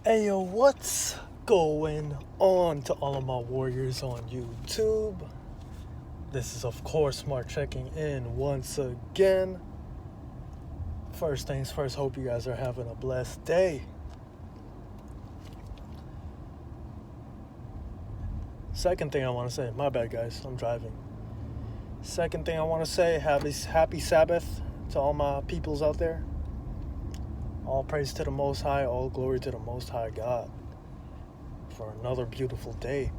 Hey yo, what's going on to all of my warriors on YouTube? This is, of course, Mark checking in once again. First things first, hope you guys are having a blessed day. Second thing I want to say, my bad guys, I'm driving. Second thing I want to say, happy Sabbath to all my peoples out there. All praise to the Most High, all glory to the Most High God for another beautiful day.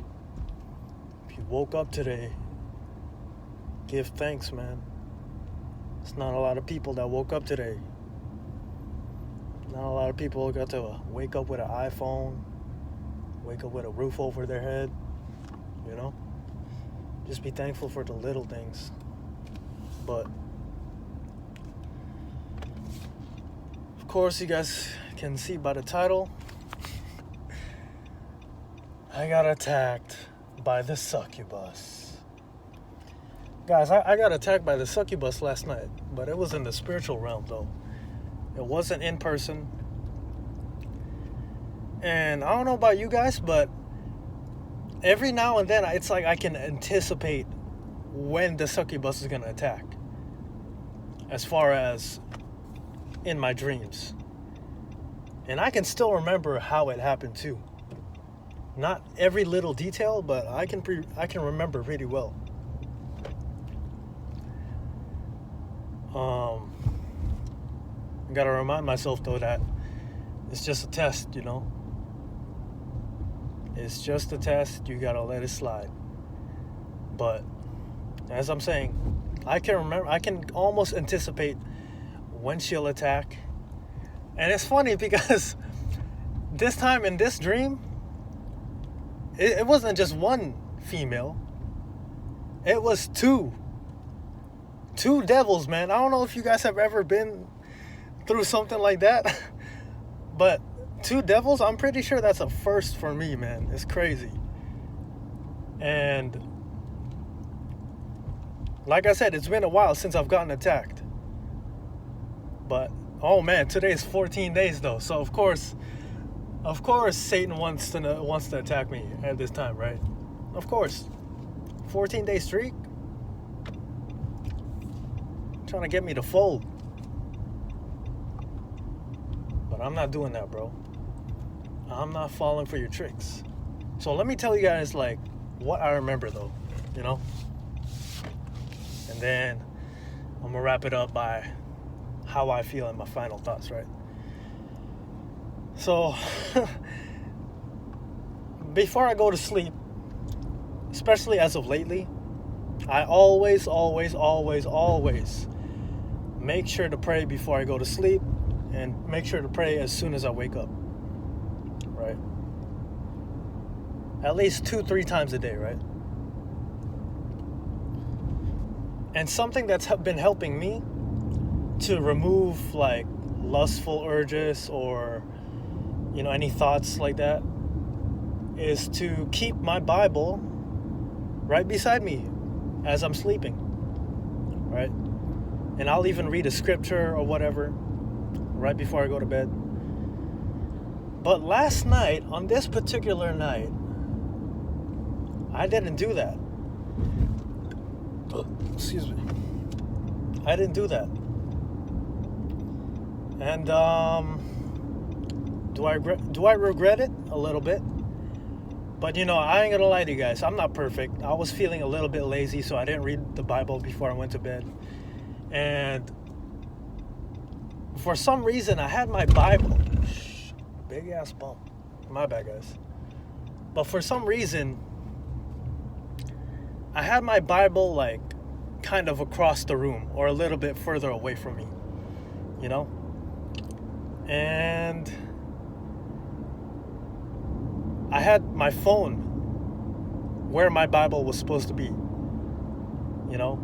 If you woke up today, give thanks, man. It's not a lot of people that woke up today. Not a lot of people got to wake up with an iPhone, wake up with a roof over their head, you know? Just be thankful for the little things. But of course, you guys can see by the title, I got attacked by the succubus. Guys, I got attacked by the succubus last night, but it was in the spiritual realm, though. It wasn't in person. And I don't know about you guys, but every now and then, it's like I can anticipate when the succubus is going to attack. As far as in my dreams. And I can still remember how it happened too. Not every little detail, but I can remember really well. I gotta remind myself though that it's just a test, you know. It's just a test. You gotta let it slide. But as I'm saying, I can almost anticipate when she'll attack. And it's funny because this time in this dream, it wasn't just one female. It was two devils, man. I don't know if you guys have ever been through something like that, but two devils, I'm pretty sure that's a first for me, man. It's crazy. And like I said, it's been a while since I've gotten attacked. But oh man, today is 14 days though. So of course Satan wants to attack me at this time, right? Of course. 14-day streak. Trying to get me to fold. But I'm not doing that, bro. I'm not falling for your tricks. So let me tell you guys like what I remember though, you know? And then I'm gonna wrap it up by how I feel and my final thoughts, right? So, before I go to sleep, especially as of lately, I always make sure to pray before I go to sleep and make sure to pray as soon as I wake up, right? At least 2-3 times a day, right? And something that's been helping me to remove like lustful urges or, you know, any thoughts like that is to keep my Bible right beside me as I'm sleeping, right? And I'll even read a scripture or whatever right before I go to bed. But last night, on this particular night, I didn't do that. Excuse me. I didn't do that. And do I regret it? A little bit. But you know, I ain't gonna lie to you guys, I'm not perfect. I was feeling a little bit lazy, so I didn't read the Bible before I went to bed. And for some reason I had my Bible. Big ass bump. My bad, guys. But for some reason I had my Bible like kind of across the room or a little bit further away from me, you know? And I had my phone where my Bible was supposed to be, you know?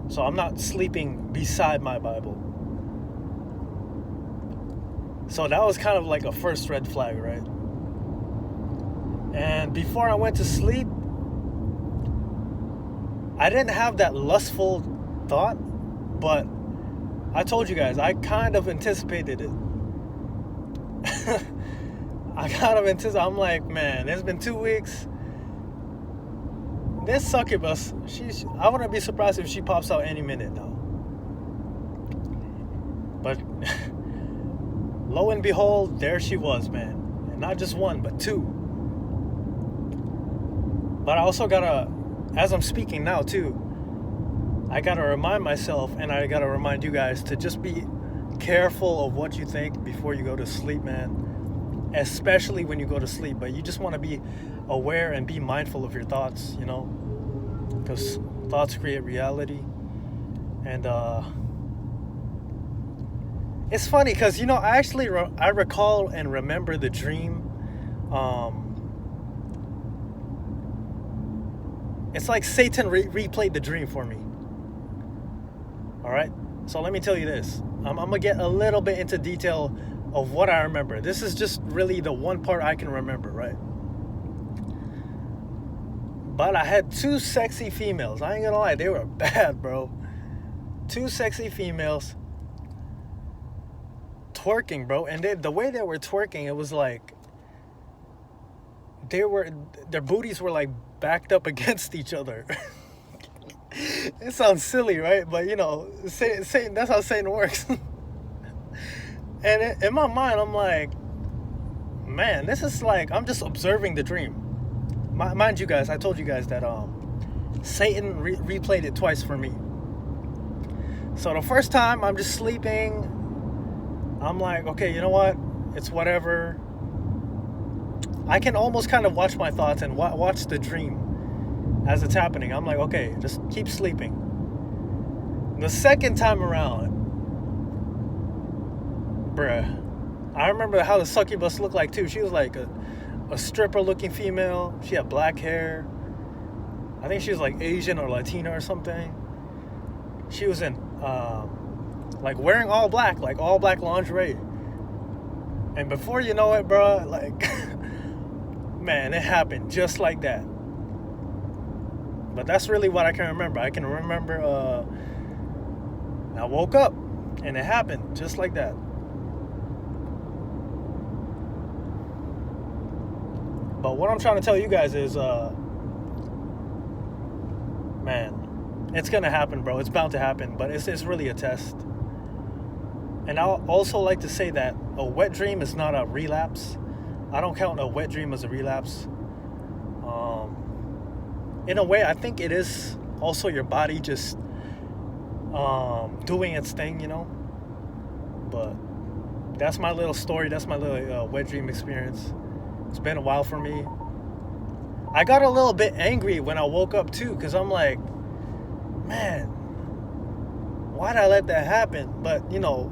So I'm not sleeping beside my Bible. So that was kind of like a first red flag, right? And before I went to sleep, I didn't have that lustful thought, but I told you guys, I kind of anticipated it. I got him into. I'm like, man, it's been 2 weeks. This succubus, I wouldn't be surprised if she pops out any minute now. But lo and behold, there she was, man. And not just one, but two. But I also gotta, as I'm speaking now too, I gotta remind myself, and I gotta remind you guys, to just be careful of what you think before you go to sleep, man. Especially when you go to sleep. But you just want to be aware and be mindful of your thoughts, you know, because thoughts create reality. And it's funny because, you know, I actually I recall and remember the dream. It's like Satan replayed the dream for me. All right, so let me tell you this. I'm gonna get a little bit into detail of what I remember. This is just really the one part I can remember, right? But I had two sexy females. I ain't gonna lie, they were bad, bro. Two sexy females twerking, bro. And the way they were twerking, it was like their booties were like backed up against each other. It sounds silly, right? But you know, Satan, that's how Satan works. And in my mind, I'm like, man, this is like, I'm just observing the dream. Mind you guys, I told you guys that Satan replayed it twice for me. So the first time, I'm just sleeping. I'm like, okay, you know what? It's whatever. I can almost kind of watch my thoughts and watch the dream as it's happening. I'm like, okay, just keep sleeping. The second time around, bruh, I remember how the succubus looked like too. She was like a stripper looking female. She had black hair. I think she was like Asian or Latina or something. She was in like wearing all black lingerie. And before you know it, bro, like man, it happened just like that. But that's really what I can remember. I can remember I woke up and it happened just like that. But what I'm trying to tell you guys is man, it's gonna happen, bro. It's bound to happen, but it's really a test. And I'll also like to say that a wet dream is not a relapse. I don't count a wet dream as a relapse. In a way, I think it is also your body just doing its thing, you know. But that's my little story. That's my little wet dream experience. It's been a while for me. I got a little bit angry when I woke up too, because I'm like, man, why'd I let that happen? But you know,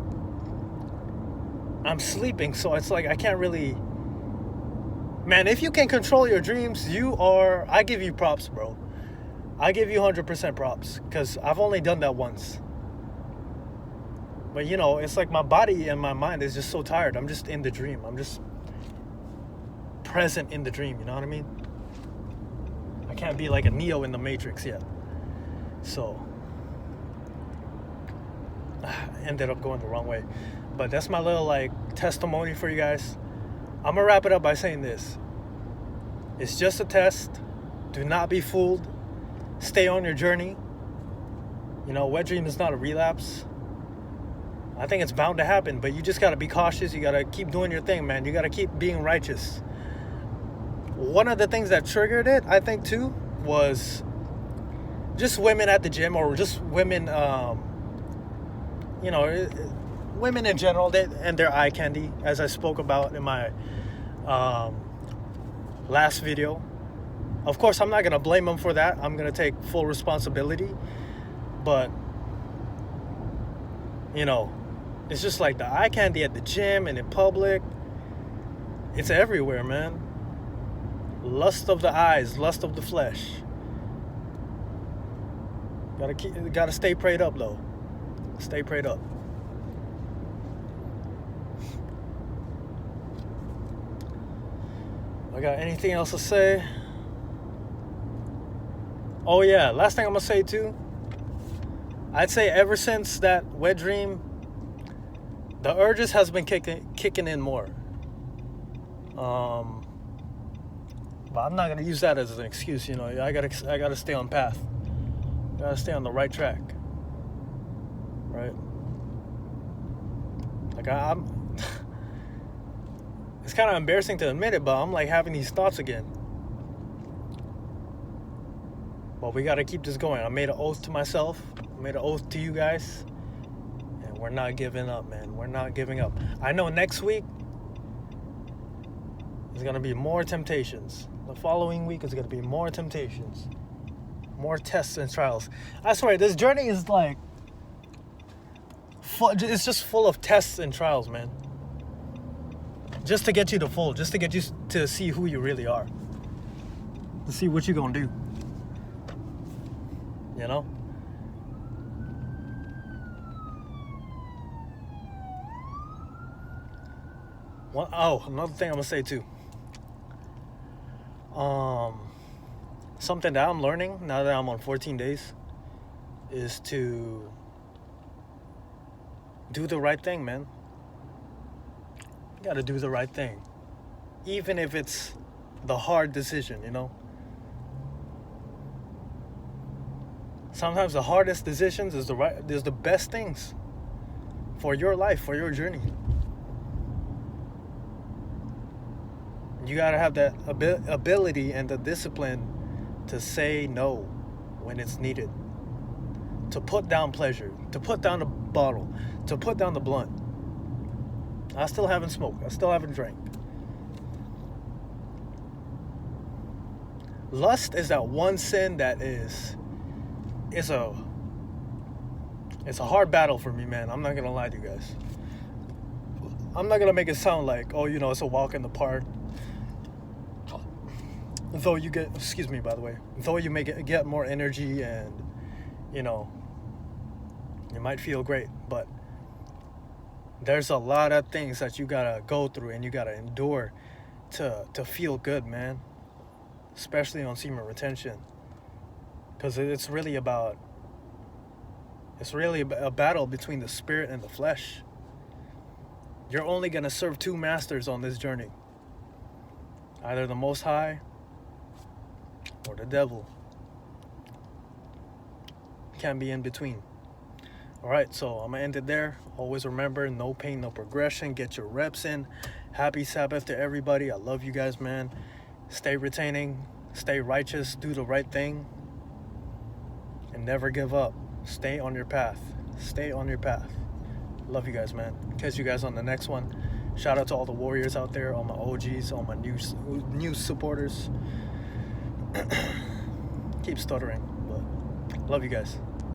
I'm sleeping, so it's like I can't really. Man, if you can control your dreams, I give you props, bro. I give you 100% props, because I've only done that once. But you know, it's like my body and my mind is just so tired. I'm just in the dream. I'm just present in the dream, you know what I mean? I can't be like a Neo in the Matrix yet. So, I ended up going the wrong way. But that's my little like testimony for you guys. I'm gonna wrap it up by saying this. It's just a test. Do not be fooled. Stay on your journey. You know, wet dream is not a relapse. I think it's bound to happen, but you just gotta be cautious. You gotta keep doing your thing, man. You gotta keep being righteous. One of the things that triggered it, I think too, was just women at the gym, or just women, you know, women in general, and their eye candy, as I spoke about in my last video. Of course, I'm not going to blame them for that. I'm going to take full responsibility. But, you know, it's just like the eye candy at the gym and in public. It's everywhere, man. Lust of the eyes, lust of the flesh. Gotta stay prayed up, though. Stay prayed up. I got anything else to say? Oh yeah, last thing I'm gonna say too. I'd say ever since that wet dream, the urges has been kicking in more. But I'm not gonna use that as an excuse. You know, I gotta stay on path. I gotta stay on the right track. Right? Like I'm. It's kind of embarrassing to admit it, but I'm like having these thoughts again. But we gotta keep this going. I made an oath to myself. I made an oath to you guys. And we're not giving up, man. We're not giving up. I know next week there's gonna be more temptations. The following week is gonna be more temptations. More tests and trials. I swear, this journey is like it's just full of tests and trials, man. Just to get you just to get you to see who you really are. To see what you're gonna do. You know? Another thing I'm gonna say too. Something that I'm learning now that I'm on 14 days is to do the right thing, man. You gotta do the right thing. Even if it's the hard decision, you know? Sometimes the hardest decisions is the best things for your life, for your journey. You gotta have that ability and the discipline to say no when it's needed. To put down pleasure, to put down the bottle, to put down the blunt. I still haven't smoked. I still haven't drank. Lust is that one sin that it's a hard battle for me, man. I'm not gonna lie to you guys. I'm not gonna make it sound like, oh, you know, it's a walk in the park. Though you get, excuse me, by the way, though you may get more energy and, you know, you might feel great, but there's a lot of things that you gotta go through and you gotta endure to feel good, man. Especially on semen retention, because it's really a battle between the spirit and the flesh. You're only gonna serve two masters on this journey, either the Most High or the devil. Can't be in between. All right, so I'm gonna end it there. Always remember, no pain, no progression. Get your reps in. Happy Sabbath to everybody. I love you guys, man. Stay retaining, stay righteous, do the right thing, and never give up. Stay on your path. Stay on your path. Love you guys, man. Catch you guys on the next one. Shout out to all the warriors out there, all my OGs, all my new supporters. Keep stuttering, but love you guys.